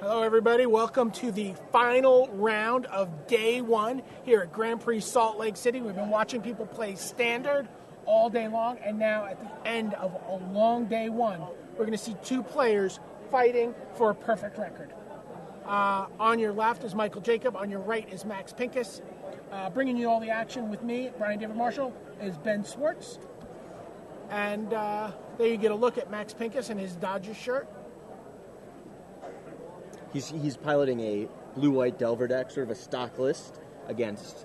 Hello, everybody. Welcome to the final round of day one here at Grand Prix Salt Lake City. We've been watching people play standard all day long, and now at the end of a long day one, we're going to see two players fighting for a perfect record. On your left is Michael Jacob. On your right is Max Pincus. Bringing you all the action with me, Brian David Marshall, is Ben Swartz. And there you get a look at Max Pincus in his Dodgers shirt. He's piloting a blue-white Delver deck, sort of a stock list, against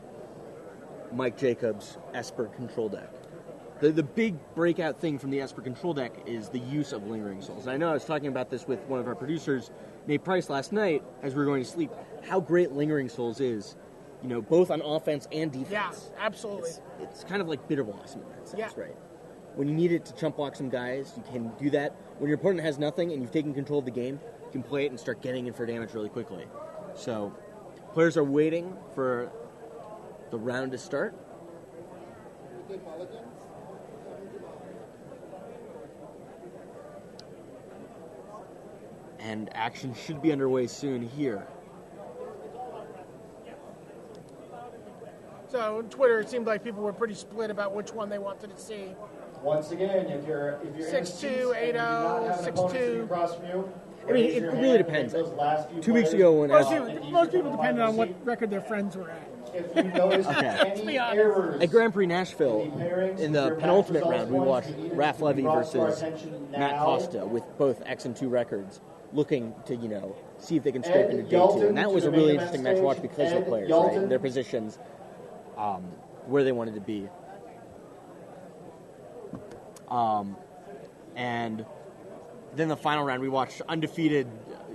Mike Jacobs' Esper control deck. The big breakout thing from the Esper control deck is the use of Lingering Souls. And I know I was talking about this with one of our producers, Nate Price, last night as we were going to sleep, how great Lingering Souls is, you know, both on offense and defense. Yeah, absolutely. It's kind of like Bitter Blossom in that sense, yeah. Right? When you need it to chump block some guys, you can do that. When your opponent has nothing and you've taken control of the game, you can play it and start getting in for damage really quickly. So, players are waiting for the round to start. And action should be underway soon here. So on Twitter, it seemed like people were pretty split about which one they wanted to see. Once again, if you're 6'2", 8'0", 6'2". across from you, I mean, it really depends. 2 weeks ago when most people depended on what record their friends were at. If you notice any errors at Grand Prix Nashville, in the penultimate round, we watched Raf Levy versus Matt Costa with both X and 2 records, looking to, you know, see if they can scrape into day 2. And that was a really interesting match to watch because of the players, right? And their positions, where they wanted to be. And then the final round, we watched undefeated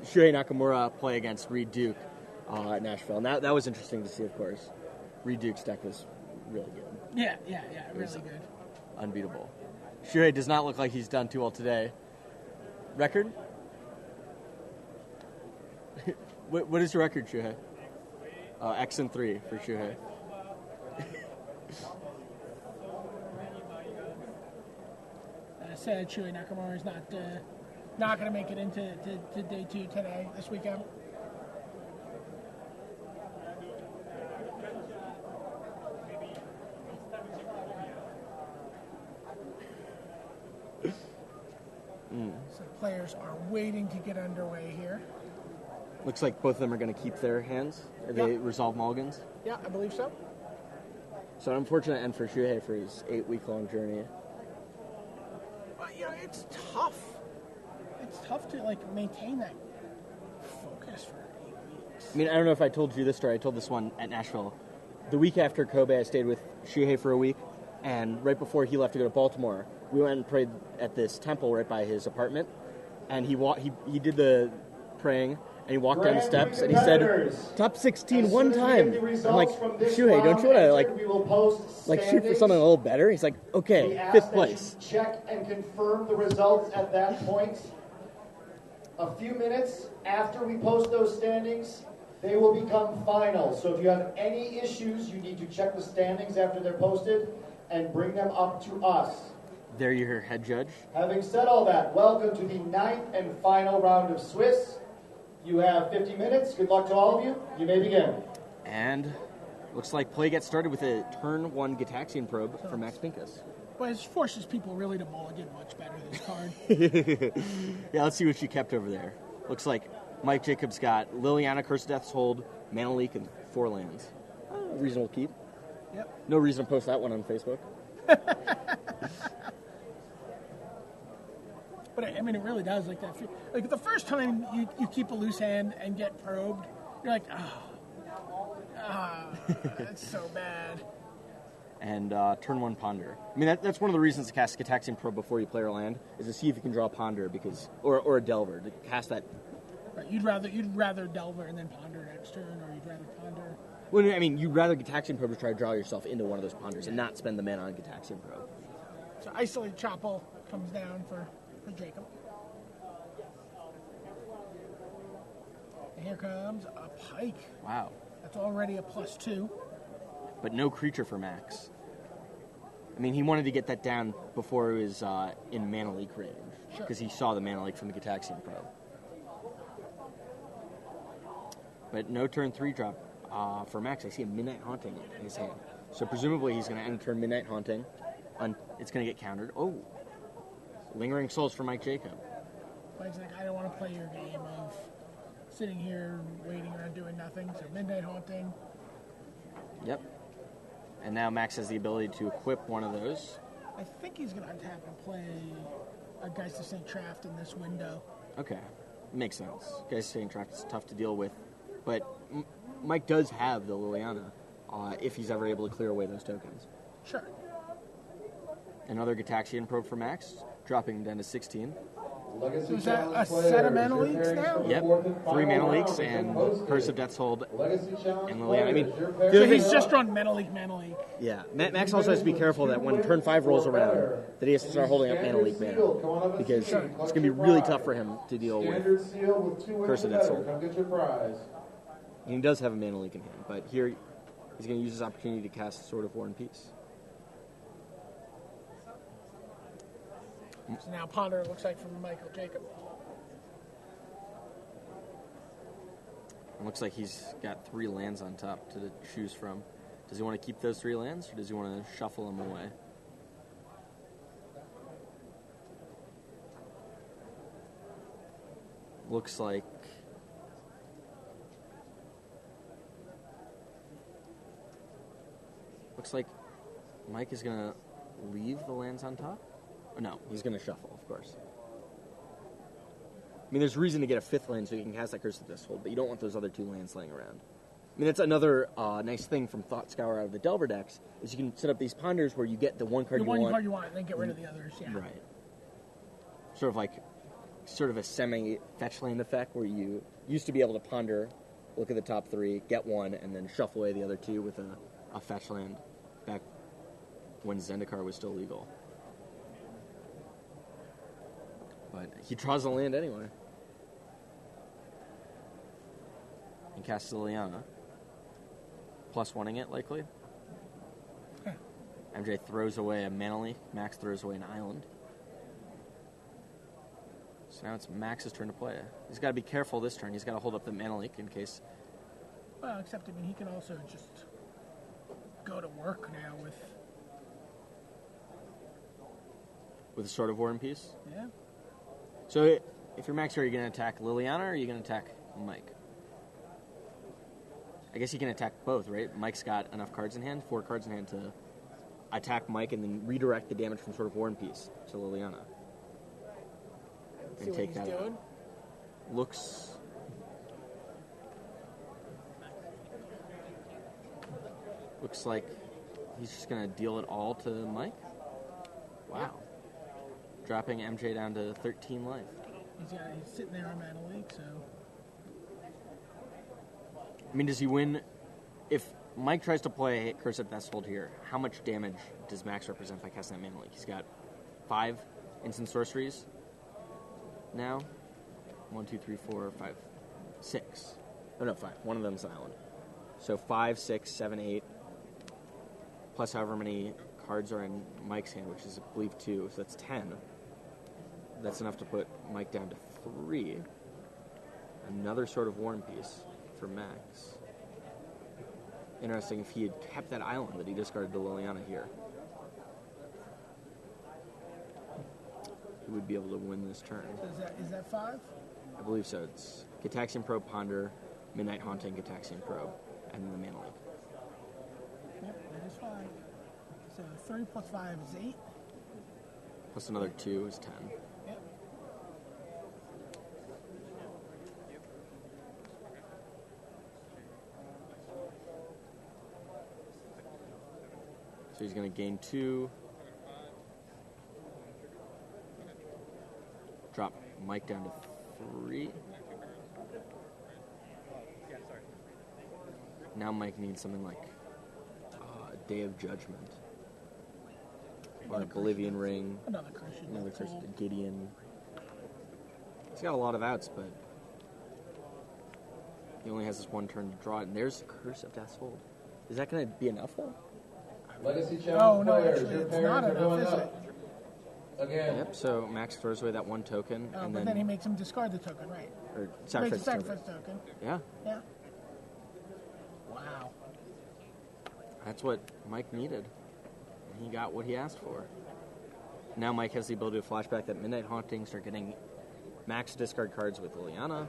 Shuhei Nakamura play against Reed Duke at Nashville. And that was interesting to see, of course. Reed Duke's deck was really good. Yeah, really good. Unbeatable. Shuhei does not look like he's done too well today. Record? What is your record, Shuhei? X and 3 for Shuhei. Said Shuhei Nakamura is not going to make it into day 2 today, this weekend. So players are waiting to get underway here. Looks like both of them are going to keep their hands. They resolve mulligans. Yeah, I believe so. So an unfortunate end for Shuhei for his 8-week-long journey. You know, it's tough. It's tough to, maintain that focus for 8 weeks. I mean, I don't know if I told you this story. I told this one at Nashville. The week after Kobe, I stayed with Shuhei for a week, and right before he left to go to Baltimore, we went and prayed at this temple right by his apartment, and he did the praying, and he walked down the steps, and he said, top 16 one time. I'm like, Shuhei, don't you want to, shoot for something a little better? He's like, okay, 5th place. Check and confirm the results at that point. A few minutes after we post those standings, they will become final. So if you have any issues, you need to check the standings after they're posted and bring them up to us. There you hear head judge. Having said all that, welcome to the 9th and final round of Swiss. You have 50 minutes. Good luck to all of you. You may begin. And looks like play gets started with a turn 1 Gitaxian probe for Max Pincus. But it forces people really to mulligan much better, this card. Yeah, let's see what she kept over there. Looks like Mike Jacobs got Liliana, Curse of Death's Hold, Mana Leak, and 4 lands. Reasonable keep. Yep. No reason to post that one on Facebook. But I mean, it really does like that. Like the first time you keep a loose hand and get probed, you're like, that's so bad. And turn 1 Ponder. I mean, that's one of the reasons to cast Gitaxian Probe before you play your land, is to see if you can draw a Ponder, or a Delver, to cast that. Right, you'd rather Delver and then Ponder next turn, or you'd rather Ponder. Well, I mean, you'd rather Gitaxian Probe to try to draw yourself into one of those Ponders and not spend the mana on Gitaxian Probe. So Isolated Chapel comes down for Jacob. And here comes a Pike. Wow. That's already a +2. But no creature for Max. I mean, he wanted to get that down before it was in Mana Leak range. Because he saw the Mana Leak from the Gitaxian Probe. But no turn 3 drop for Max. I see a Midnight Haunting in his hand. So presumably he's going to end turn Midnight Haunting. It's going to get countered. Oh, Lingering Souls for Mike Jacob. Mike's like, I don't want to play your game of sitting here waiting around doing nothing. So Midnight Haunting. Yep. And now Max has the ability to equip one of those. I think he's going to tap and play a Geist of St. Traft in this window. Okay. Makes sense. Geist of St. Traft is tough to deal with. But Mike does have the Liliana if he's ever able to clear away those tokens. Sure. Another Gitaxian Probe for Max, dropping down to 16. So is that a set of mana leaks now? Yep, 3 mana leaks and Curse of Death's Hold and Liliana. I mean, so he's just drawn mana leak. Yeah, Max also has to be careful that when turn 5 rolls around, that he has to start holding up mana leak mana, because it's going to be really tough for him to deal with Curse of Death's Hold. And he does have a mana leak in hand, but here he's going to use his opportunity to cast Sword of War and Peace. So now Ponder looks like from Michael Jacob. It looks like he's got 3 lands on top to choose from. Does he want to keep those 3 lands, or does he want to shuffle them away? Looks like Mike is going to leave the lands on top. Oh, no, he's going to shuffle, of course. I mean, there's reason to get a 5th land so you can cast that Curse of Death's Hold, but you don't want those other 2 lands laying around. I mean, that's another nice thing from Thought Scour out of the Delver decks, is you can set up these ponders where you get the one card you want. The one card you want, and then get rid of the others, yeah. Right. Sort of a semi-fetch land effect, where you used to be able to ponder, look at the top 3, get 1, and then shuffle away the other 2 with a fetch land back when Zendikar was still legal. But he draws a land anyway. And casts Liliana. +1ing it, likely. Huh. MJ throws away a mana leak. Max throws away an island. So now it's Max's turn to play. He's got to be careful this turn. He's got to hold up the mana leak in case... Well, except, I mean, he can also just go to work now with... With a Sword of War and Peace? Yeah. So if you're Max, are you going to attack Liliana, or are you going to attack Mike? I guess you can attack both, right? Mike's got enough cards in hand, 4 cards in hand, to attack Mike and then redirect the damage from Sword of War and Peace to Liliana. And take that out. Looks like he's just going to deal it all to Mike. Wow. Dropping MJ down to 13 life. He's sitting there on mana leak, so... I mean, does he win? If Mike tries to play Curse of Death's Hold here, how much damage does Max represent by casting that mana leak? He's got 5 instant sorceries now. 1, 2, 3, 4, 5, 6. Oh, no, 5. One of them's an island. So 5, 6, 7, 8, plus however many cards are in Mike's hand, which is, I believe, 2. So that's 10. That's enough to put Mike down to 3. Another Sword of War and Peace for Max. Interesting if he had kept that island that he discarded to Liliana here. He would be able to win this turn. So is that 5? I believe so. It's Gitaxian Probe, Ponder, Midnight Haunting, Gitaxian Probe, and then the mana leak. Yep, that is 5. So 3 plus 5 is 8. Plus another 2 is 10. Yep. So he's going to gain 2. Drop Mike down to 3. Now Mike needs something like Day of Judgment. Or a Bolivian Ring. Another curse. Gideon. He's got a lot of outs, but he only has this one turn to draw it. And there's Curse of Death's Hold. Is that going to be enough, though? Legacy challenge players, actually, your it's parents not are enough, going is up. Again. Yep, so Max throws away that one token. Oh, and but then he makes him discard the token, right? Or He makes a sacrifice the token. sacrifice token. Yeah. Yeah. Wow. That's what Mike needed. He got what he asked for. Now Mike has the ability to flashback that Midnight Haunting, start getting max discard cards with Liliana.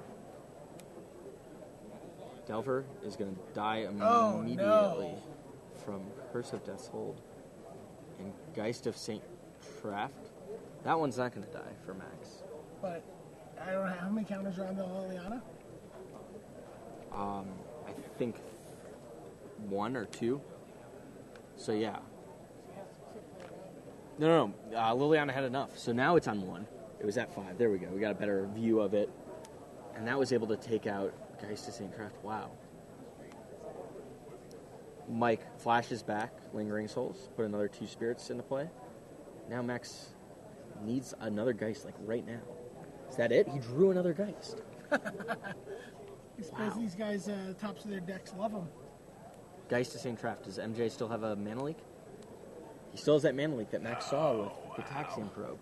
Delver is going to die immediately from Curse of Death's Hold. And Geist of St. Traft. That one's not going to die for Max. But I don't know how many counters are on the Liliana. I think 1 or 2. So yeah. No. Liliana had enough. So now it's on 1. It was at 5. There we go. We got a better view of it. And that was able to take out Geist of St. Traft. Wow. Mike flashes back Lingering Souls. Put another 2 spirits into play. Now Max needs another Geist, like right now. Is that it? He drew another Geist. I suppose these guys, tops of their decks, love them. Geist of St. Traft. Does MJ still have a mana leak? He still has that mana leak that Max saw with the Taxian Probe.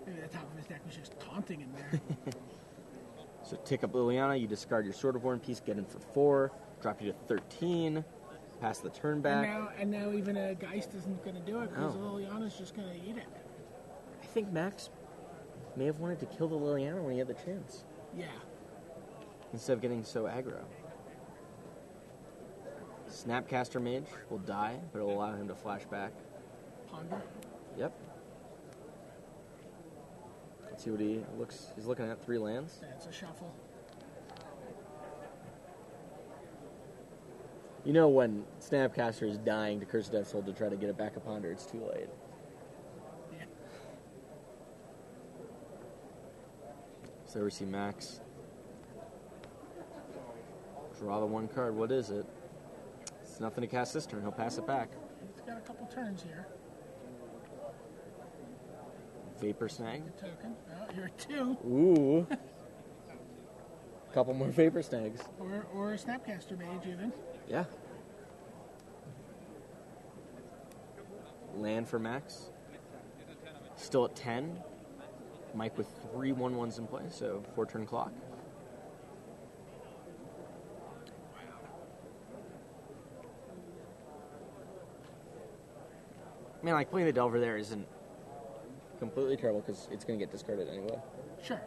Maybe the top of his deck was just taunting him there. So tick up Liliana, you discard your Sword of War piece, get in for 4, drop you to 13, pass the turn back. And now even a Geist isn't going to do it because Liliana's just going to eat it. I think Max may have wanted to kill the Liliana when he had the chance. Yeah. Instead of getting so aggro. Snapcaster Mage will die, but it'll allow him to flash back. Ponder. Yep. Let's see what he's looking at. 3 lands. Yeah, it's a shuffle. You know when Snapcaster is dying to Curse of Death's Hold to try to get it back a Ponder, it's too late. Yeah. So we see Max draw the 1 card. What is it? It's nothing to cast this turn. He'll pass it back. He's got a couple turns here. Vapor Snag. Token. Oh, you're a 2. Ooh. Couple more Vapor Snags. Or a Snapcaster Mage even. Yeah. Land for Max. Still at 10. Mike with 3 1/1s in play, so 4-turn clock. Man, like playing the Delver there isn't completely terrible because it's going to get discarded anyway. Sure.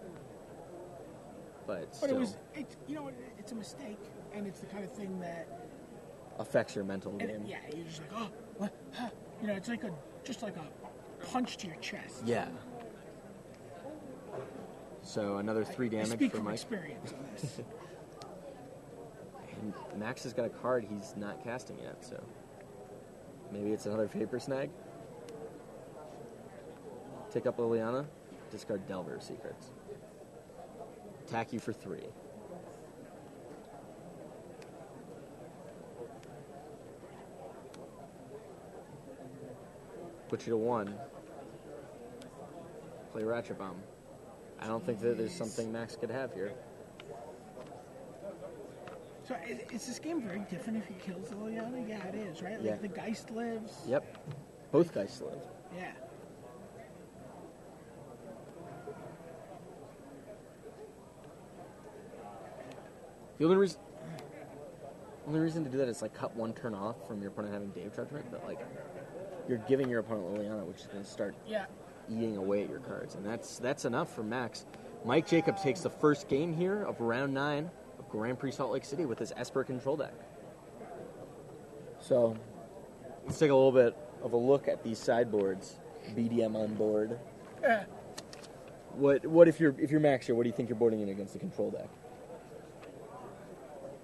But still it's a mistake, and it's the kind of thing that affects your mental game. Yeah, you're just like, oh, what? Huh. It's like just like a punch to your chest. Yeah. So another 3 damage I speak for from Mike. Experience on this. And Max has got a card he's not casting yet, so maybe it's another Vapor Snag. Tick up Liliana, discard Delver Secrets. Attack you for 3. Put you to 1. Play Ratchet Bomb. I don't think that there's something Max could have here. So is this game very different if he kills Liliana? Yeah, it is, right? Like Yeah. the Geist lives. Yep. Both guys live. Yeah. The only reason to do that is like cut 1 turn off from your opponent having Dave Judgment, but like you're giving your opponent Liliana, which is going to start eating away at your cards, and that's enough for Max. Mike Jacobs takes the first game here of round 9 of Grand Prix Salt Lake City with his Esper control deck. So let's take a little bit of a look at these sideboards. BDM on board. Yeah. What if you're Max here? What do you think you're boarding in against the control deck?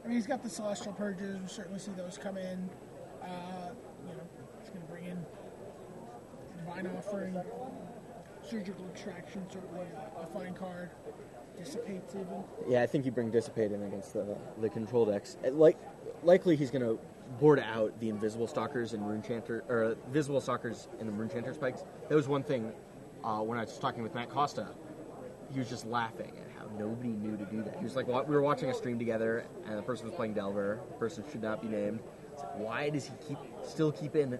I mean, he's got the Celestial Purges. We certainly see those come in. He's going to bring in Divine Offering, Surgical Extraction, certainly a fine card. Dissipates even. Yeah, I think you bring Dissipate in against the control decks. Likely he's going to board out the Invisible Stalkers and Runechanter, or Visible Stalkers and the Runechanter Spikes. That was one thing when I was talking with Matt Costa. He was just laughing at how nobody knew to do that. He was like, we were watching a stream together, and the person was playing Delver. The person should not be named. It's like, why does he still keep in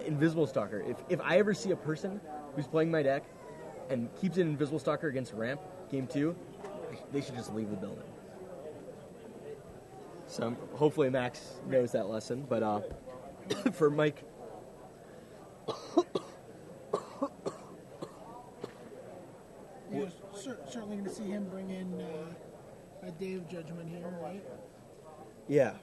Invisible Stalker? If I ever see a person who's playing my deck and keeps in Invisible Stalker against Ramp, Game 2, they should just leave the building. So hopefully Max knows that lesson. But for Mike, You're certainly going to see him bring in a day of judgment here, right? yeah.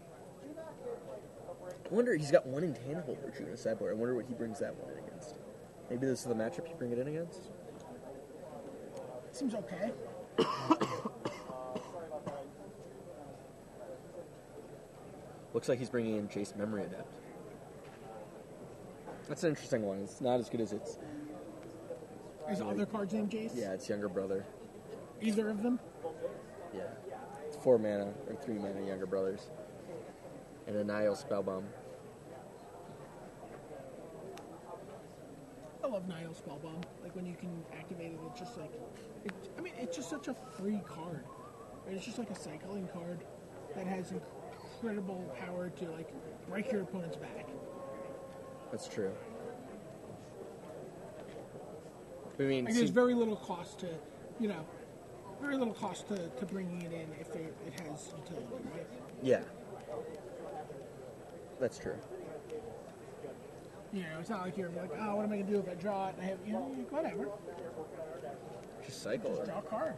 I wonder, he's got one intangible virtue in a sideboard. I wonder what he brings that one in against. Maybe this is the matchup you bring it in against? Seems okay. Looks like he's bringing in Jace Memory Adept. That's an interesting one. It's not as good as its... Is the other cards named Jace? Yeah, its younger brother. Either of them? Yeah. It's 4 mana, or 3 mana younger brothers. And a Nihil Spellbomb. I love Nihil Spellbomb. Like, when you can activate it, it's just like... it's just such a free card. Right? It's just like a cycling card that has incredible power to, like, break your opponent's back. That's true. I mean, Like, there's very little cost to, very little cost to bringing it in if it has utility, right? Yeah. That's true. It's not like you're like, oh, what am I going to do if I draw it? And I have, whatever. Just cycle Just it. draw a card.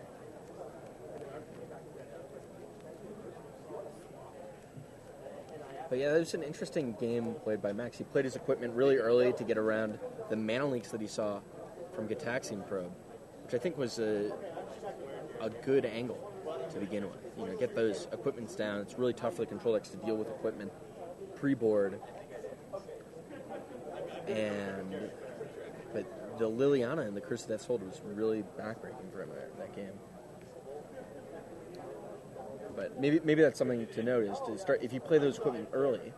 But yeah, that was an interesting game played by Max. He played his equipment really early to get around the mana leaks that he saw from Gitaxian Probe, which I think was a good angle to begin with. Get those equipments down. It's really tough for the control decks to deal with equipment pre-board. But the Liliana and the Curse of Death's Hold was really backbreaking for him in that game. But maybe that's something to note is to start, if you play those equipment early,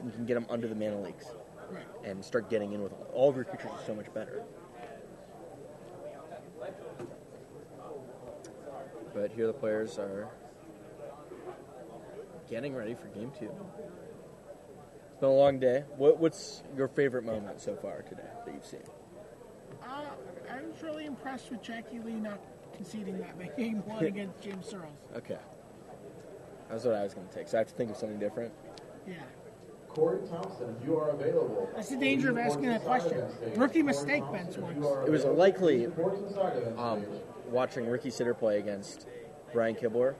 you can get them under the mana leaks and start getting in with all of your creatures is so much better. But here the players are getting ready for game 2. It's been a long day. What's your favorite moment so far today that you've seen? I was really impressed with Jackie Lee not conceding that big game 1 against James Searles. Okay. That's what I was going to take. So I have to think of something different. Yeah. Corey Thompson, if you are available. That's the danger of asking that question. Rookie mistake, Ben's once. It was likely watching Ricky Sitter play against Brian Kibler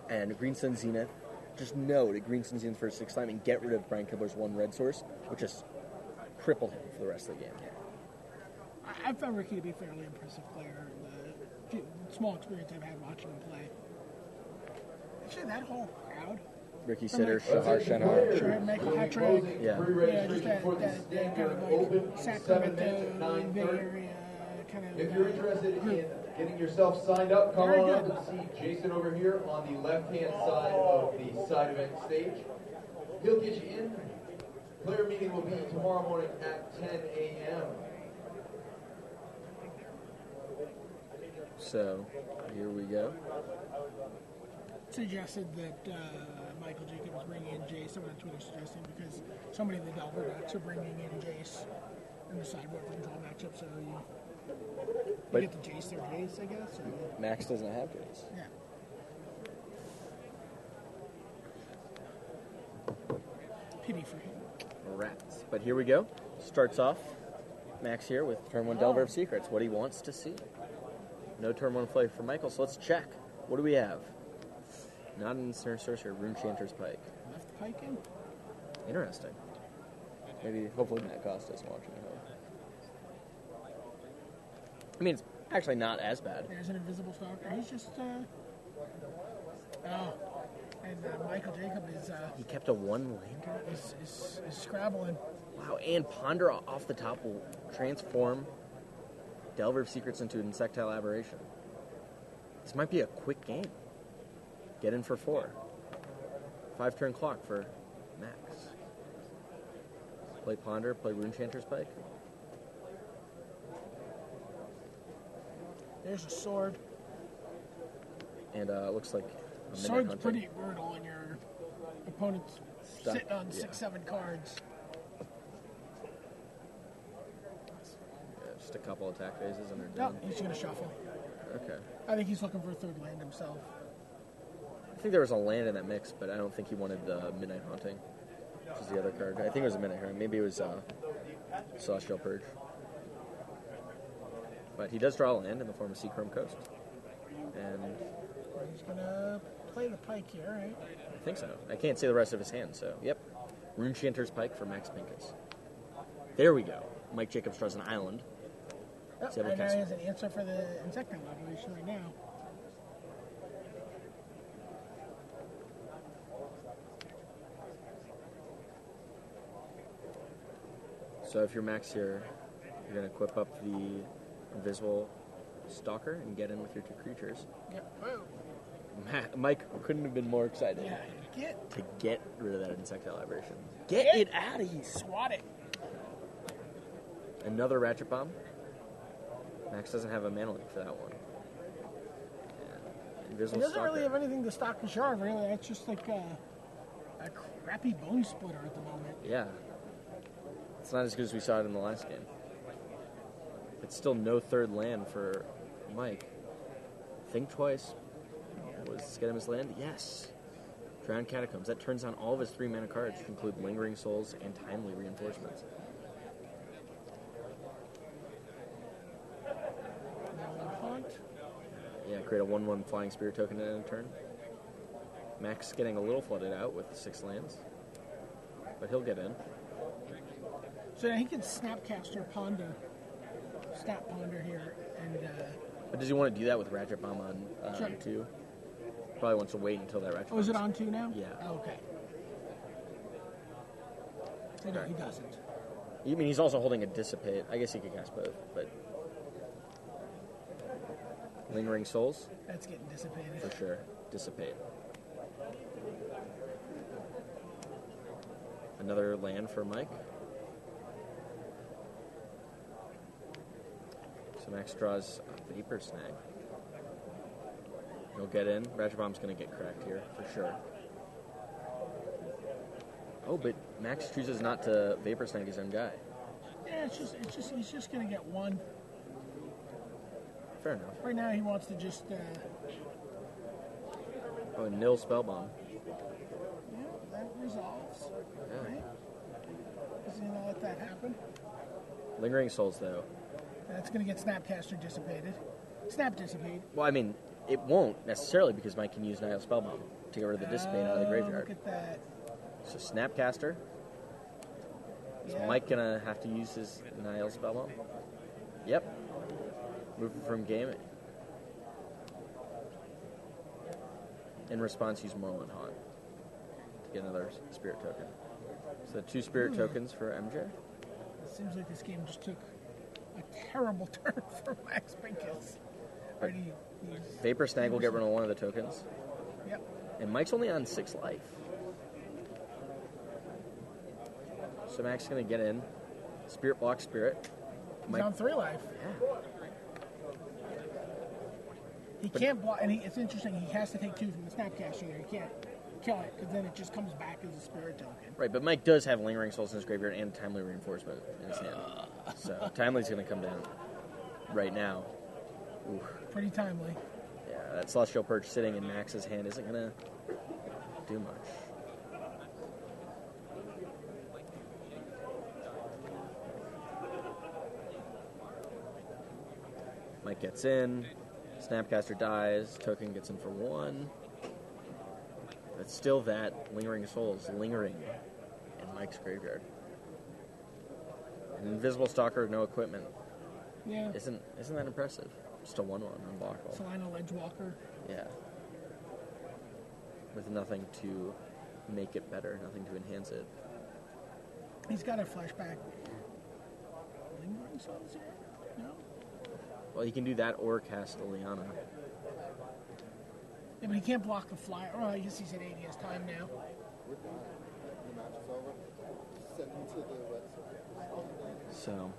and Greenstone Zenith. Just know that Greenstone Zenith for his 6th time and get rid of Brian Kibler's 1 red source, which just crippled him for the rest of the game. I found Ricky to be a fairly impressive player. The small experience I've had watching him play. Actually, that whole crowd. Ricky Sitter, Shahar Shenhar. Sure, Michael Hattrick. Yeah. Just that kind of like Sacramento, Bay Area kind of. If you're interested in getting yourself signed up, come on up and see Jason over here on the left-hand side of the side event stage. He'll get you in. Player meeting will be tomorrow morning at 10 a.m. So, here we go. Suggested that Michael Jacobs bring in Jace. Someone on Twitter suggesting because so many of the Delver decks are bringing in Jace in the sideboard for control matchup, so you get the Jace their Jace, I guess. Or, Max doesn't have Jace. Yeah. Pity for him. Rats. But here we go. Starts off Max here with turn 1 Delver of Secrets. What he wants to see. No turn 1 play for Michael, so let's check. What do we have? Not an Instant Sorcerer, Rune Chanter's Pike. Left the pike in? Interesting. Maybe, hopefully Matt Costa isn't watching at home. I mean, it's actually not as bad. There's an Invisible Stalker. He's just, and Michael Jacob is, He kept a 1-lander? is scrabbling. Wow, and Ponder off the top will transform Delver of Secrets into an Insectile Aberration. This might be a quick game. Get in for 4. 5-turn clock for Max. Play Ponder, play Rune Chanter's Pike. There's a sword. And looks like a Sword's hunting. pretty brutal when your opponent's Stuck, sitting on yeah. 6-7 cards. Yeah, just a couple attack phases and they're No, done. he's going to shuffle. Okay. I think he's looking for a 3rd land himself. think there was a land in that mix, but I don't think he wanted the Midnight Haunting, which is the other card. I think it was a Midnight Haunting. Maybe it was Celestial Purge. But he does draw a land in the form of Seachrome Coast. And he's going to play the Pike here, right? I think so. I can't see the rest of his hand, so yep. Runechanter's Pike for Max Pincus. There we go. Mike Jacobs draws an island. Yep, and now he has an answer for the Insecting operation right now. So if you're Max here, you're going to equip up the Invisible Stalker and get in with your 2 creatures. Yep. Whoa. Mike couldn't have been more excited to get rid of that insectile aberration. Get it out of here. Swat it. Another Ratchet Bomb. Max doesn't have a mana link for that one. And Invisible He doesn't Stalker. really have anything to stock the shard, really. That's just like a crappy Bone Splitter at the moment. Yeah. It's not as good as we saw it in the last game. It's still no third land for Mike. Think twice. Was get him his land? Yes. Drowned Catacombs. That turns on all of his 3 mana cards, which include Lingering Souls and Timely Reinforcements. Yeah, create a 1/1 Flying Spirit token in a turn. Max getting a little flooded out with 6 lands, but he'll get in. So now he can Snapcaster Ponder, Snap Ponder here, and. But does he want to do that with Ratchet Bomb on 2? Probably wants to wait until that Ratchet Bomb. Oh, is it on 2 now? Yeah. Oh, okay. So no, he doesn't. I mean, he's also holding a Dissipate. I guess he could cast both, but Lingering Souls? That's getting dissipated. For sure. Dissipate. Another land for Mike. So Max draws a Vapor Snag. He'll get in. Ratchet Bomb's going to get cracked here, for sure. Oh, but Max chooses not to Vapor Snag his own guy. Yeah, he's just going to get 1. Fair enough. Right now he wants to just... Oh, nil Spellbomb. Yeah, that resolves. Yeah. Right? Is he going to let that happen? Lingering Souls, though. That's going to get Snapcaster dissipated. Snap dissipate. Well, I mean, it won't necessarily because Mike can use Nihil Spellbomb to get rid of the Dissipate out of the graveyard. Look at that. So Snapcaster. Is Mike going to have to use his Nihil Spellbomb? Yep. Move from game. In response, use Morlun Haunt to get another Spirit token. So 2 Spirit tokens for MJ. It seems like this game just took a terrible turn for Max Pincus. Vapor Snag will get rid of 1 of the tokens. Yep. And Mike's only on 6 life. So Max is going to get in. Spirit block Spirit. He's on 3 life. Yeah. He can't block, and it's interesting, he has to take 2 from the Snapcaster there. He can't kill it, because then it just comes back as a Spirit token. Right, but Mike does have Lingering Souls in his graveyard and Timely Reinforcement in his hand. So Timely's going to come down right now. Ooh. Pretty timely. Yeah, that Celestial Purge sitting in Max's hand isn't going to do much. Mike gets in. Snapcaster dies. Token gets in for 1. But still that Lingering Souls lingering in Mike's graveyard. An Invisible Stalker, no equipment. Yeah. Isn't that impressive? Just a 1/1 unblockable. Solano Ledgewalker. Yeah. With nothing to make it better, nothing to enhance it. He's got a flashback. Lingering Souls here? No? Well, he can do that or cast a Liana. Yeah, but he can't block the flyer. Oh, I guess he's at 80 his time now. So,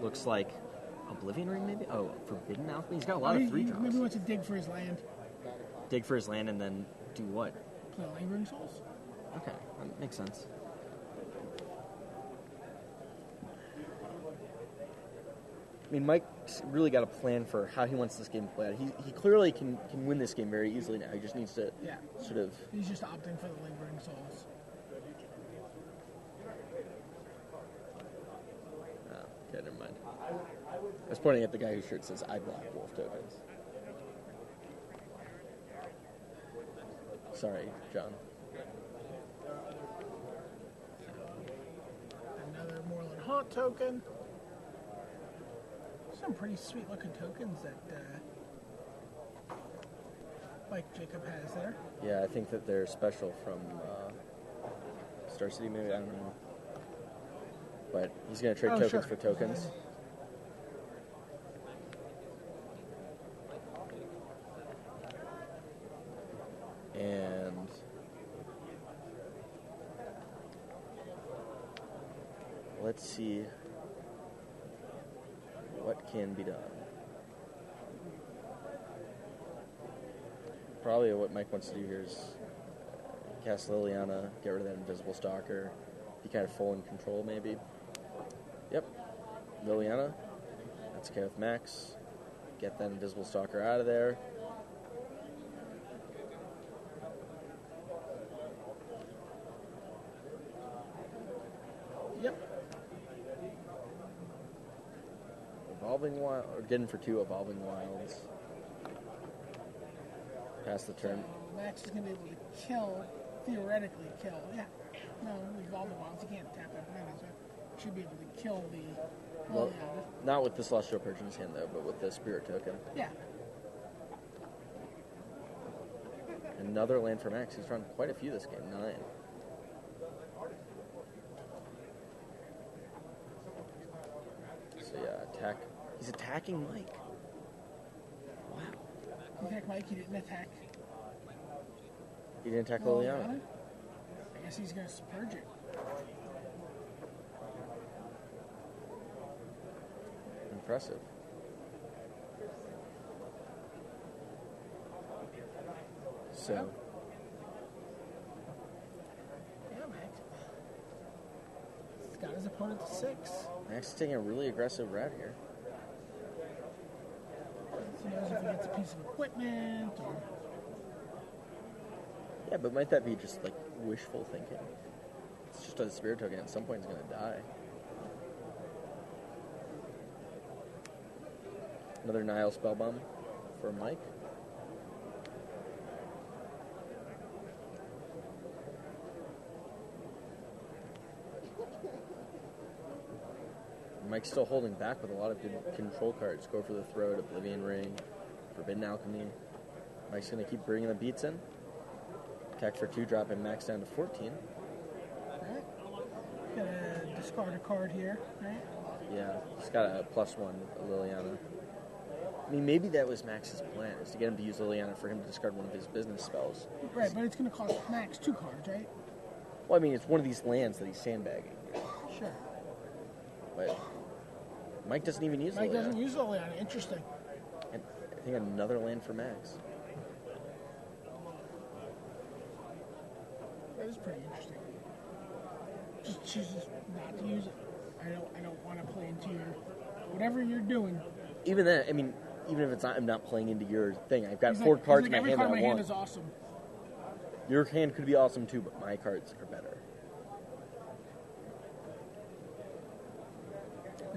looks like Oblivion Ring, maybe? Oh, Forbidden Alchemy? He's got a lot of 3 drops. Maybe he wants to dig for his land. Dig for his land and then do what? Play Lingering Souls? Okay, that makes sense. I mean, Mike's really got a plan for how he wants this game to play out. He clearly can win this game very easily now. He just needs to sort of... He's just opting for the lingering souls. Oh, okay, never mind. I was pointing at the guy whose shirt says, I block wolf tokens. Sorry, John. Another Moreland Haunt token. Some pretty sweet looking tokens that Mike Jacob has there. Yeah, I think that they're special from Star City, maybe, I don't know. But he's going to trade tokens for tokens. And let's see what can be done. Probably what Mike wants to do here is cast Liliana, get rid of that invisible stalker, be kind of full in control maybe. Yep, Liliana, that's okay with Max. Get that invisible stalker out of there. Yep. Evolving Wild, or getting for 2 Evolving Wilds. Pass the turn. So Max is going to be able to kill, theoretically kill. Yeah. No, Evolving Wilds, you can't tap that mana, so should be able to kill the... Well, not with the Celestial Perch in his hand, though, but with the Spirit token. Yeah. Another land for Max. He's run quite a few this game, 9. So yeah, attack. He's attacking Mike. Wow. He attacked Mike, he didn't attack... He didn't attack Liliana? I guess he's going to Spurge it. Impressive. So... Yeah, Max. He's got his opponent to 6. Max is taking a really aggressive route here. He knows if he gets a piece of equipment or... Yeah, but might that be just, like, wishful thinking? It's just a Spirit token. At some point, it's going to die. Another Nile Spellbomb for Mike. Mike's still holding back with a lot of good control cards. Go for the Throat, Oblivion Ring, Forbidden Alchemy. Mike's going to keep bringing the beats in. Attack for 2, dropping Max down to 14. Alright. Gonna discard a card here, right? Yeah, he's got a +1, Liliana. I mean, maybe that was Max's plan, is to get him to use Liliana for him to discard one of his business spells. Right, but it's going to cost Max 2 cards, right? Well, I mean, it's one of these lands that he's sandbagging. Sure. But Mike doesn't even use Liliana. Mike doesn't use Liliana. Interesting. And I think another land for Max. That is pretty interesting. Just chooses not to use it. I don't want to play into your whatever you're doing. Even then, I mean, even if it's not, I'm not playing into your thing. I've got He's 4 like, cards he's in like, my every hand card that in I my want. hand is awesome. Your hand could be awesome too, but my cards are better.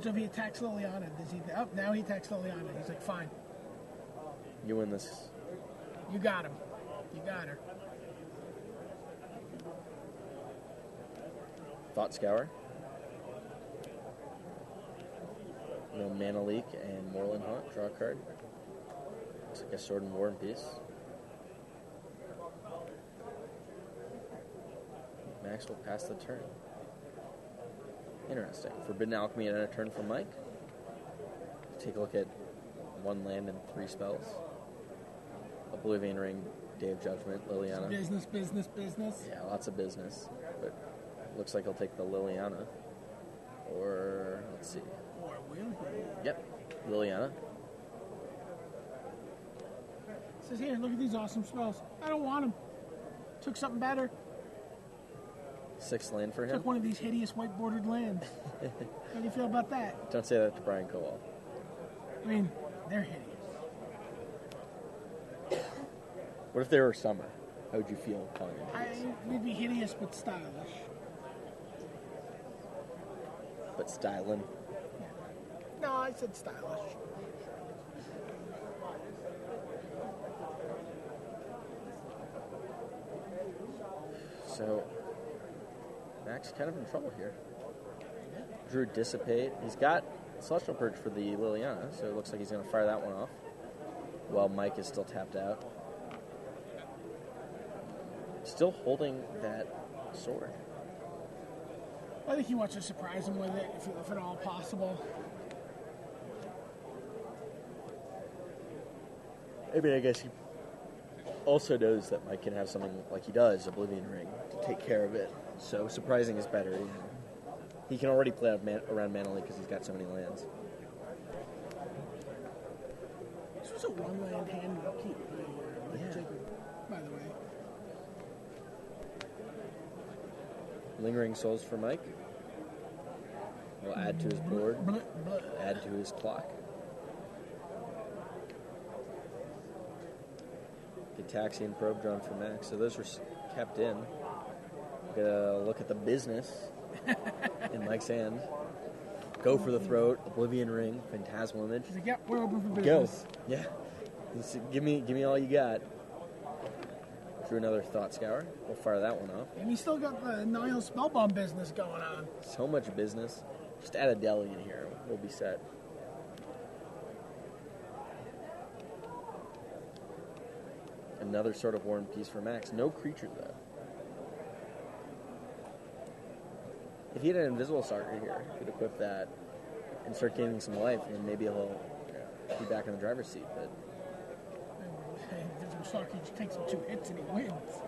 So if he attacks Liliana, does he? Oh, now he attacks Liliana. He's like, fine. You win this. You got him. You got her. Thought Scour. No Mana Leak and Moreland Haunt. Draw a card. Looks like a Sword and War and Peace. Max will pass the turn. Interesting. Forbidden Alchemy and a turn from Mike. Take a look at 1 land and 3 spells. Oblivion Ring, Day of Judgment, Liliana. Business, business, business. Yeah, lots of business. But looks like he'll take the Liliana. Or, let's see. Or will he? Yep, Liliana. Says here, look at these awesome spells. I don't want them. Took something better. 6 land for him. Took one of these hideous white bordered lands. How do you feel about that? Don't say that to Brian Kowal. I mean, they're hideous. What if they were summer? How would you feel calling them hideous? We'd be hideous but stylish. But styling. No, I said stylish. So, Max kind of in trouble here. Drew Dissipate. He's got Celestial Purge for the Liliana, so it looks like he's going to fire that one off. While Mike is still tapped out. Still holding that sword. I think he wants to surprise him with it, if at all possible. I mean, I guess he also knows that Mike can have something like he does, Oblivion Ring, to take care of it. So surprising is better. He can already play around Manly because he's got so many lands. This was a one-land hand keep by Jacob, by the way. Lingering Souls for Mike. We'll add to his board, add to his clock. Gitaxian Probe drawn for Max. So those were kept in. Gonna look at the business in Mike's hand. Go for the throat, Oblivion Ring, Phantasmal Image. He's like, yep, we're open for Go. business. Yeah. Give me all you got. Drew another Thought Scour. We'll fire that one off. And he's still got the Nile Spellbomb business going on. So much business. Just add a deli in here. We'll be set. Another sort of War and Peace for Max. No creature, though. If he had an Invisible Stalker here, he could equip that and start gaining some life, and maybe he'll be back in the driver's seat. But Invisible Stalker just takes him 2 hits and he wins.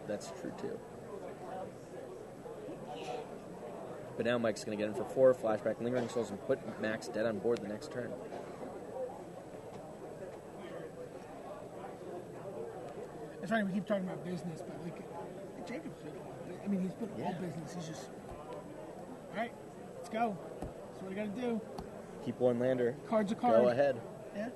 that's true, too. But now Mike's going to get in for 4, flashback Lingering Souls, and put Max dead on board the next turn. That's right, we keep talking about business, but like Jacob's been, I mean, he's been all business. He's just, all right, let's go. That's what we got to do. Keep one lander. Card's a card. Go ahead. Yeah.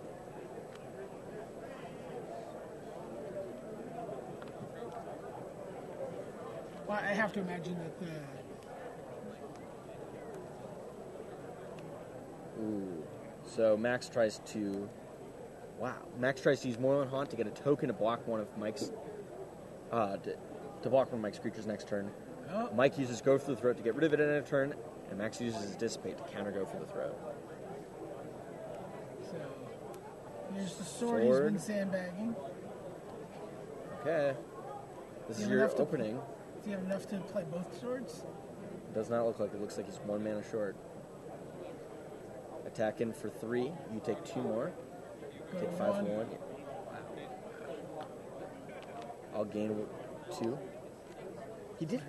Well, I have to imagine that the... Ooh. So Max tries to... Wow. Max tries to use Moorland Haunt to get a token to block one of Mike's... to block one of Mike's creatures next turn. Oh. Mike uses Go for the Throat to get rid of it in a turn, and Max uses his Dissipate to counter Go for the Throat. So, here's the sword he's been sandbagging. Okay. This is your opening. Does he have enough to play both swords? Does not look like it. Looks like he's 1 mana short. Attack in for 3. You take 2 more. Take 5 for 1. Wow. I'll gain 2. He did.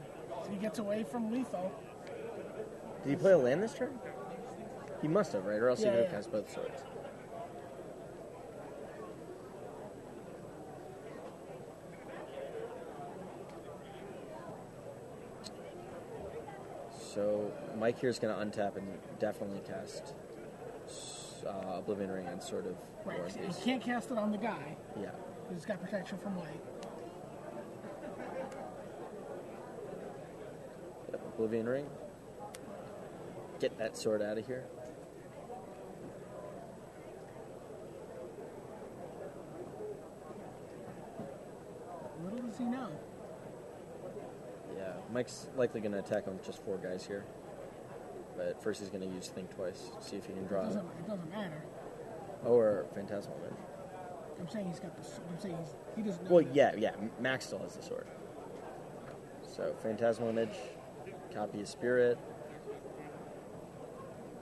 So he gets away from lethal. Did he play a land this turn? He must have, right? Or else he would have cast both swords. So Mike here is going to untap and definitely cast Oblivion Ring and sort of Right. War and He Peace. can't cast it on the guy. Yeah. He's got protection from light. Yep, Oblivion Ring. Get that sword out of here. Little does he know. Yeah, Mike's likely going to attack him with just 4 guys here. But first he's going to use Think Twice, see if he can draw It doesn't matter. or Phantasmal Image. I'm saying he's got the. I'm saying he doesn't know. Well, that. yeah, Max still has the sword. So Phantasmal Image, copy of Spirit,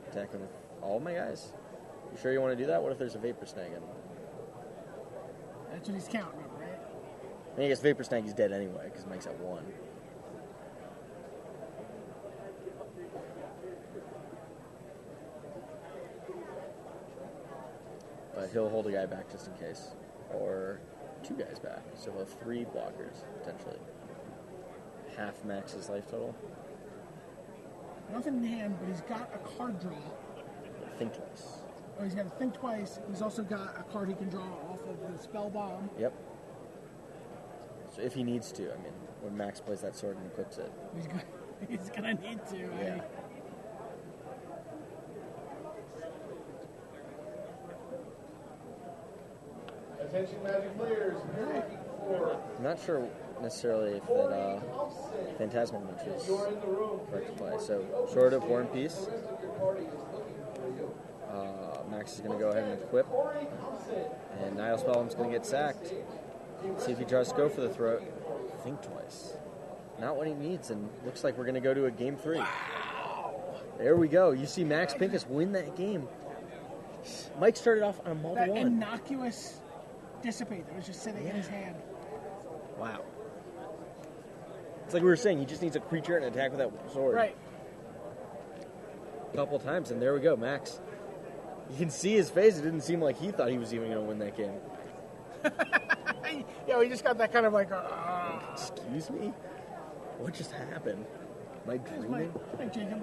attacking with all of my guys. You sure you want to do that? What if there's a Vapor Snag in him? That's what he's counting on, right? I mean, I guess Vapor Snag is dead anyway because Mike's at 1. But he'll hold a guy back just in case. Or 2 guys back. So he'll have 3 blockers, potentially. Half Max's life total. Nothing in hand, but he's got a card draw. Think Twice. Oh, he's got to think twice. He's also got a card he can draw off of the spell bomb. Yep. So if he needs to, I mean, when Max plays that sword and equips it. He's gonna need to. Yeah. Attention Magic players, we're looking for... I'm not sure necessarily if that Phantasmal Mage is correct to play. So, Sword of War and Peace. Max is going to go ahead and equip. And Nile Spellbomb's going to get sacked. See if he tries to go for the throat. Think twice. Not what he needs, and looks like we're going to go to a game 3. Wow. There we go. You see Max Pincus win that game. Mike started off on a multi-1. That innocuous Dissipate that was just sitting in his hand. Wow. It's like we were saying, he just needs a creature and attack with that sword. Right. A couple of times, and there we go, Max. You can see his face. It didn't seem like he thought he was even going to win that game. Yeah, we just got that kind of like... Excuse me? What just happened? Am I dreaming? Mike Jacob,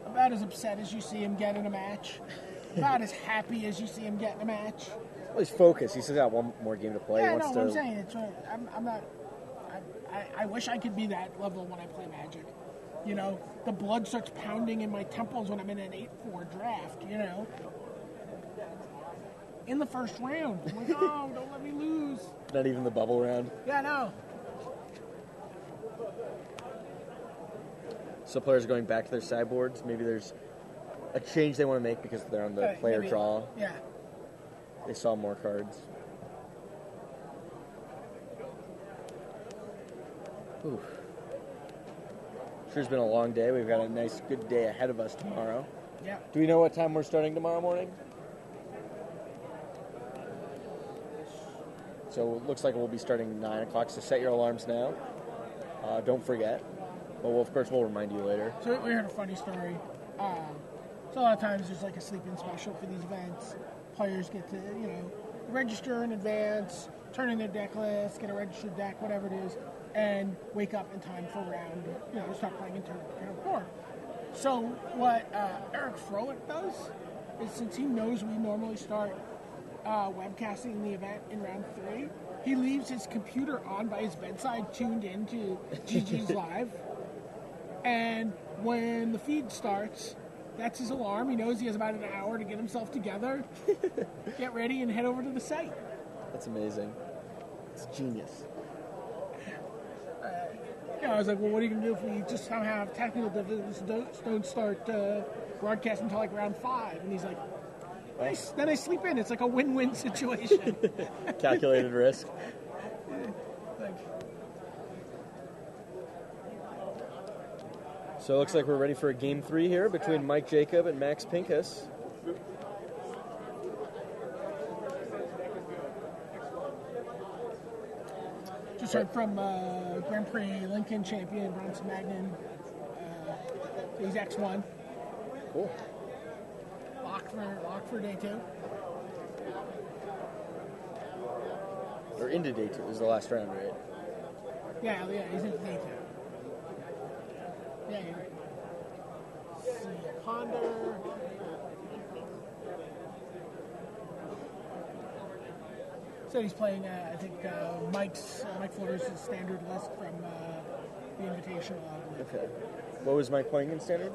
about as upset as you see him get in a match. About as happy as you see him get in a match. Well, he's focused. He's still got one more game to play. Yeah, He no, wants what I'm to... saying. It's, I'm not... I wish I could be that level when I play Magic. You know, the blood starts pounding in my temples when I'm in an 8-4 draft, you know. In the first round. I'm like, oh, don't let me lose. Not even the bubble round. Yeah, no. So players are going back to their sideboards. Maybe there's a change they want to make because they're on the player maybe. draw. Yeah. They saw more cards. Ooh. Sure has been a long day. We've got a nice, good day ahead of us tomorrow. Yeah. Do we know what time we're starting tomorrow morning? So it looks like we'll be starting 9 o'clock, so set your alarms now. Don't forget. But of course, we'll remind you later. So we heard a funny story. So a lot of times there's like a sleep-in special for these events. Players get to, you know, register in advance, turn in their deck list, get a registered deck, whatever it is, and wake up in time for round, you know, start playing in turn 4. So what Eric Froelich does is, since he knows we normally start webcasting the event in round 3, he leaves his computer on by his bedside, tuned into GG's Live, and when the feed starts, that's his alarm. He knows he has about an hour to get himself together, get ready, and head over to the site. That's amazing. It's genius. Yeah, I was like, well, what are you going to do if we just somehow have technical difficulties, don't start broadcasting until like round 5? And he's like, then I sleep in. It's like a win-win situation. Calculated risk. So it looks like we're ready for a game 3 here between Mike Jacob and Max Pincus. Just heard from Grand Prix Lincoln champion Bronson Magnin. He's X1. Cool. Lock for day 2. Or into day 2. This is the last round, right? Yeah, he's into day 2. Yeah, you're right. See a ponder. So he's playing, I think, Mike Flutter's standard list from the Invitational. Okay. What was Mike playing in standard?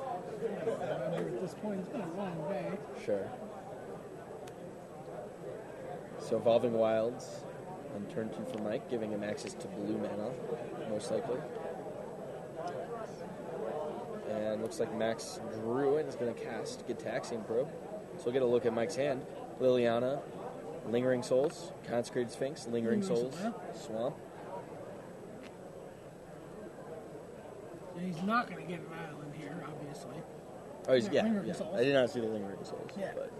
I don't remember at this point. It's been a long day. Sure. So Evolving Wilds on turn 2 for Mike, giving him access to blue mana, most likely. And looks like Max drew it. Is going to cast Gitaxian Probe. So we'll get a look at Mike's hand. Liliana, Lingering Souls, Consecrated Sphinx, Lingering Souls, Swamp. And he's not going to get an island here, obviously. Oh, yeah. Souls. I did not see the Lingering Souls. Yeah. But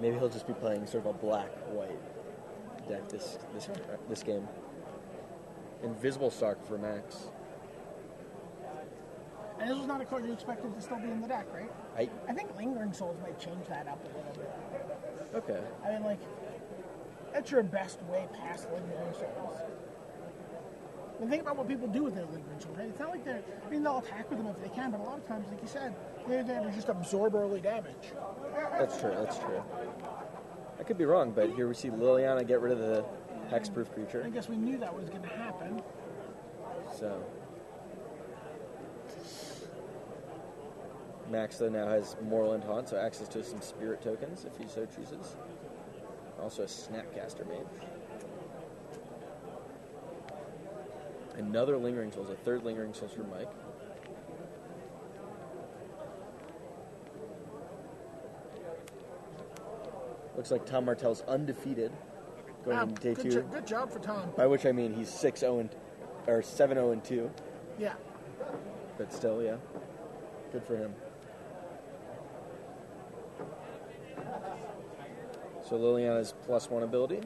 maybe he'll just be playing sort of a black-white deck this game. Invisible Stark for Max. And this was not a card you expected to still be in the deck, right? I think Lingering Souls might change that up a little bit. Okay. I mean, like, that's your best way past Lingering Souls. And think about what people do with their lingering souls, right? It's not like they'll attack with them if they can, but a lot of times, like you said, they're there to just absorb early damage. That's true. I could be wrong, but here we see Liliana get rid of the hexproof creature. I guess we knew that was going to happen. So Max, though, now has Moorland Haunt, so access to some spirit tokens if he so chooses. Also a Snapcaster Mage. Another Lingering Souls, a third Lingering Souls for Mike. Looks like Tom Martell's undefeated going into day 2. Good job for Tom. By which I mean he's 7-0-2. Yeah. But still, yeah. Good for him. So Liliana's +1 ability.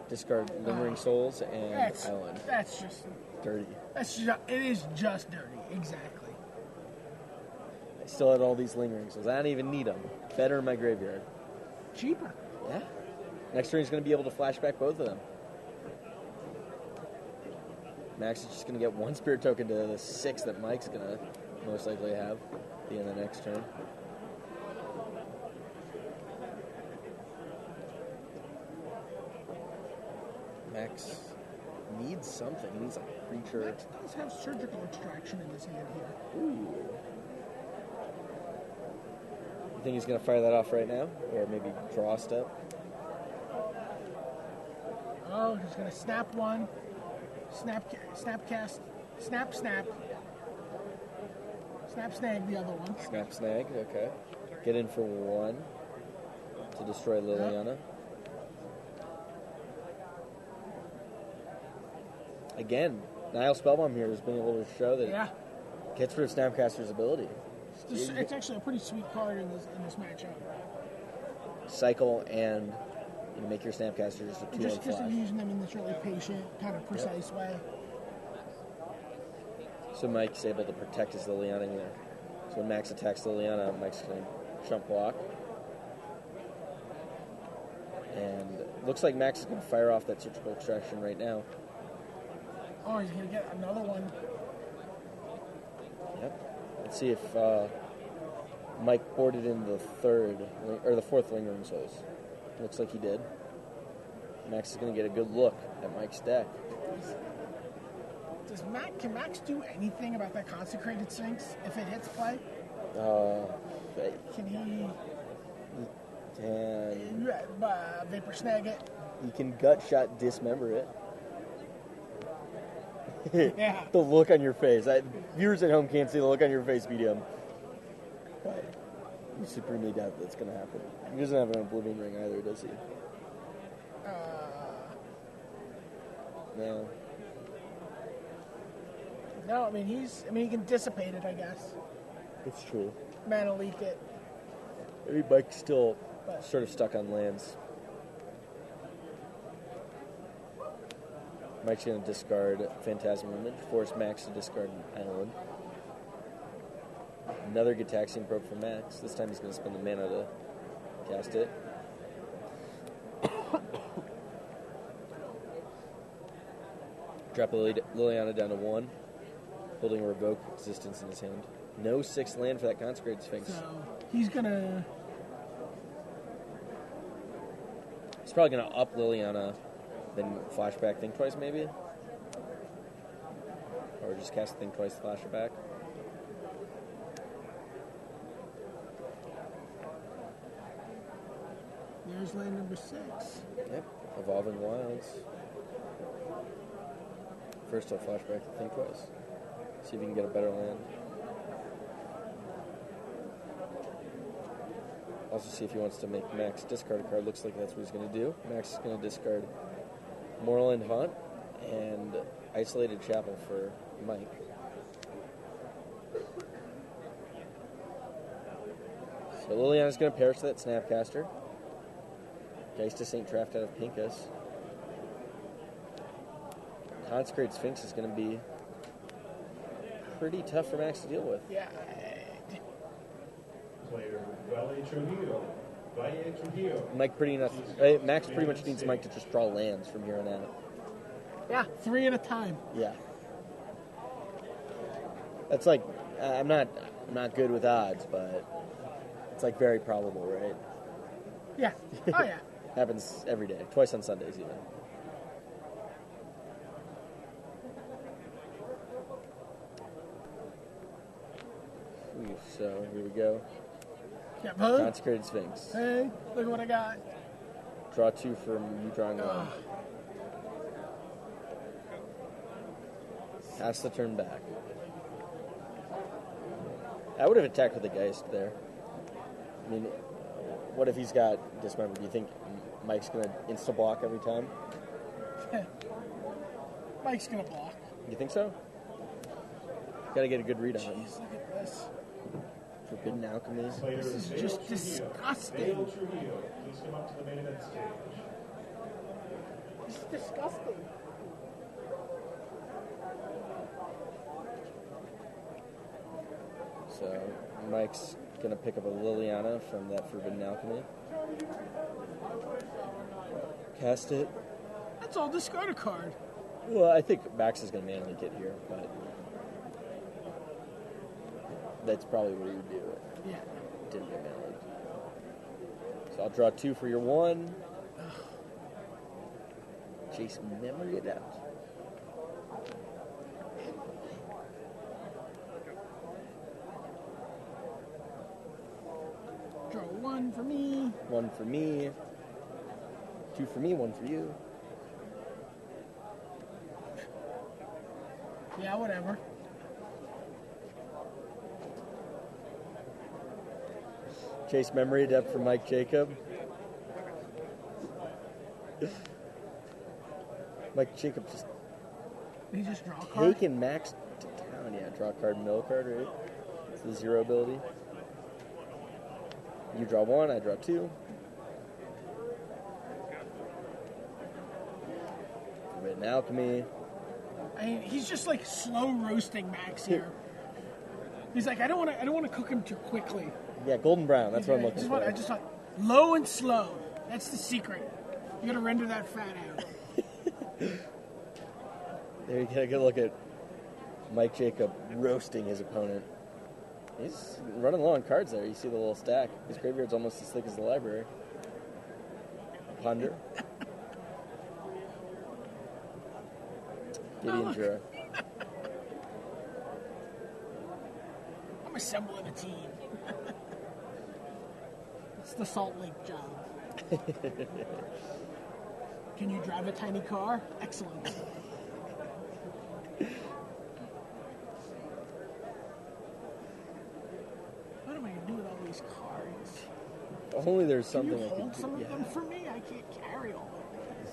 Discard Lingering Souls and Island. That's just dirty. It is just dirty, exactly. I still had all these Lingering Souls. I don't even need them. Better in my graveyard. Cheaper. Yeah. Next turn he's going to be able to flashback both of them. Max is just going to get 1 spirit token to the 6 that Mike's going to most likely have at the end of the next turn. Max needs something. He needs a creature. Max does have surgical extraction in his hand here. Ooh. You think he's going to fire that off right now? Or maybe draw a step? Oh, he's going to snap 1. Snap cast. Snap. Snap snag the other one. Snap snag, okay. Get in for 1 to destroy Liliana. Yep. Again, Nihil Spellbomb here has been able to show that it gets rid of Snapcaster's ability. It's actually a pretty sweet card in this matchup. Cycle and make your Snapcaster just a 2-1 Just flash. using them in this really patient, kind of precise way. So Mike's able to protect his Liliana here. So when Max attacks Liliana, Mike's going to jump block. And it looks like Max is going to fire off that surgical extraction right now. Oh, he's going to get another one. Yep. Let's see if Mike boarded in the 4th Lingering Souls. Looks like he did. Max is going to get a good look at Mike's deck. Can Max do anything about that Consecrated Sphinx if it hits play? Can he? Can Vapor Snag it? He can gut shot dismember it. Yeah. The look on your face. Viewers at home can't see the look on your face, BDM. But you supremely doubt that's going to happen. He doesn't have an Oblivion Ring either, does he? No. No, I mean he can dissipate it, I guess. It's true. Mana leak it. Maybe Mike's still sort of stuck on lands. Mike's going to discard Phantasmal Image, force Max to discard an island. Another Gitaxian Probe for Max. This time he's going to spend the mana to cast it. Drop Liliana down to 1, holding a Revoke Existence in his hand. No 6th land for that Consecrated Sphinx. So he's gonna. He's probably going to up Liliana, then flashback Think Twice maybe? Or just cast Think Twice, flash it back. There's land number 6. Yep, Evolving Wilds. First I'll flashback to Think Twice. See if you can get a better land. Also see if he wants to make Max discard a card. Looks like that's what he's going to do. Max is going to discard Moorland Haunt and Isolated Chapel for Mike. So Liliana's going to perish to that Snapcaster. Geistus ain't trapped out of Pincus. Consecrated Sphinx is going to be pretty tough for Max to deal with. Yeah. Player Valle Trujillo. Max pretty much needs Mike to just draw lands from here on out. Yeah, 3 at a time. Yeah. That's like, I'm not good with odds, but it's like very probable, right? Yeah. Oh, yeah. Happens every day, twice on Sundays even. Ooh, so here we go. Yeah, bud. Consecrated Sphinx. Hey, look at what I got. Draw 2 from you drawing 1. Pass the turn back. I would have attacked with the Geist there. I mean, what if he's got Dismember? Do you think Mike's going to insta-block every time? Mike's going to block. You think so? Got to get a good read on him. Jeez, look at this. Forbidden Alchemy. This is just disgusting. Trujillo, please come up to the main event stage. This is disgusting. So Mike's going to pick up a Liliana from that Forbidden Alchemy. Cast it. That's all discard a card. Well, I think Max is going to manually get here, but that's probably what he would do. Yeah. Didn't get manually. So I'll draw 2 for your 1. Chase Memory Adapt. Draw 1 for me. 1 for me. 2 for me, 1 for you. Yeah, whatever. Chase Memory Adept for Mike Jacob. Mike Jacob just He just draw a card. taking Max to town. Yeah, draw a card, mill card, right? It's the 0 ability. You draw 1, I draw 2. Forbidden Alchemy. I mean, he's just like slow roasting Max here. He's like, I don't want to cook him too quickly. Yeah, golden brown. That's what I'm looking for. I just want low and slow. That's the secret. You got to render that fat out. There you get a good look at Mike Jacob roasting his opponent. He's running low on cards there. You see the little stack. His graveyard's almost as thick as the library. Ponder. Gideon Jura. I'm assembling a team. It's the Salt Lake job. Can you drive a tiny car? Excellent. What am I going to do with all these cards? Only there's Can something you I can hold do. some of Yeah. them for me? I can't carry all of these.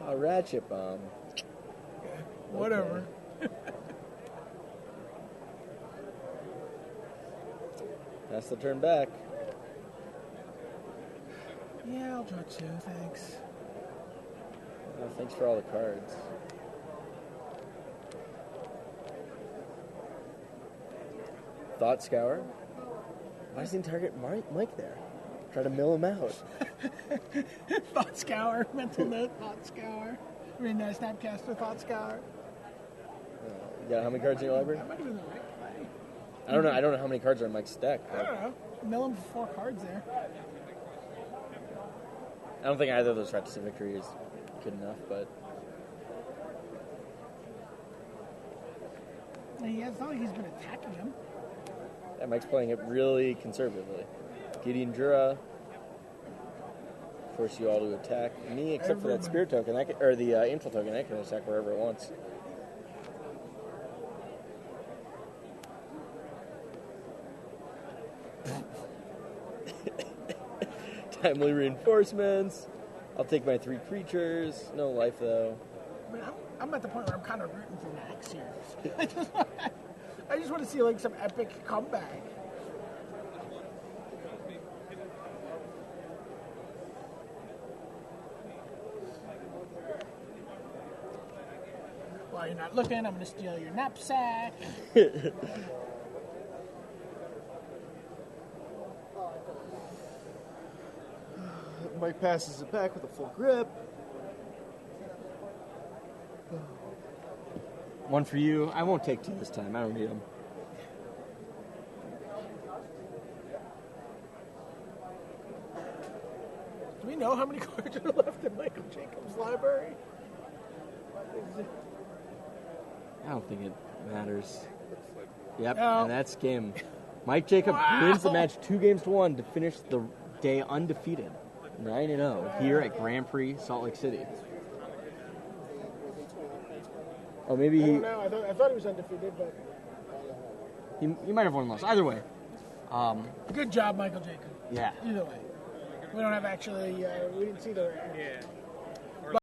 A ratchet bomb. Whatever. That's the turn back. Yeah, I'll draw 2, thanks. Thanks for all the cards. Thought Scour. Why doesn't he target Mike there? Try to mill him out. Thought Scour, mental note, Thought Scour. I mean, Snapcaster, Thought Scour. You got how many cards in your library? That might have been the right play. I don't know. I don't know how many cards are in Mike's deck. I don't know. Mill him for 4 cards there. I don't think either of those threats to victory is good enough, but It's not like he's been attacking him. yeah, Mike's playing it really conservatively. Gideon Jura. Force you all to attack me, except for that spirit token, or the infil token. I can attack wherever it wants. Timely reinforcements. I'll take my 3 creatures. No life though. I mean, I'm at the point where I'm kind of rooting for Max here. I just want to see like some epic comeback. While you're not looking, I'm going to steal your knapsack. Mike passes it back with a full grip. One for you. I won't take two this time. I don't need them. Do we know how many cards are left in Michael Jacobs' library? I don't think it matters. Yep, No. and that's game. Mike Jacob wins the match 2-1 to finish the day undefeated, 9-0 here at Grand Prix Salt Lake City. Oh, maybe I don't know. I thought he was undefeated, but he might have won lost. Either way, good job, Michael Jacob. yeah. Either way, we don't have actually. We didn't see the round. Yeah.